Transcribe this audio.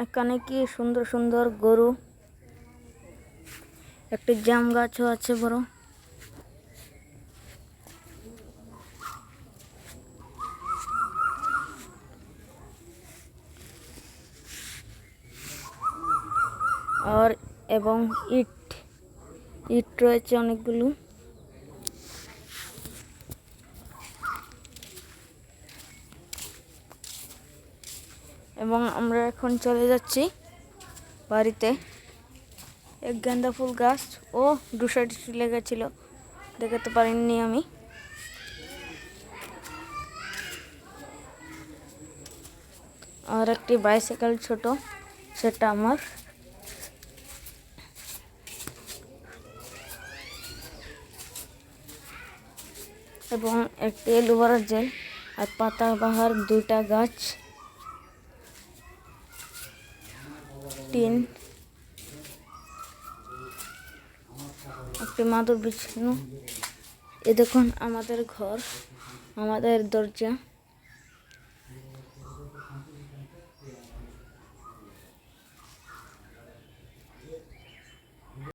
এখানে কি সুন্দর সুন্দর গরু, একটি জাম গাছও আছে বড়। আর এবং ইট ইট রয়েছে অনেকগুলো। এবং আমরা এখন চলে যাচ্ছি বাড়িতে। এক গাঁদা ফুল গাছ ও দুসাইড লেগেছিল, দেখাতে পারিনি আমি। আর একটি বাইসাইকেল ছোট, সেটা আমার। এবং একটি এলোভেরার জেল আর পাতাবাহার দুইটা গাছ, টিন, একটি মাদুর বিছানো। এ দেখুন আমাদের ঘর, আমাদের দরজা।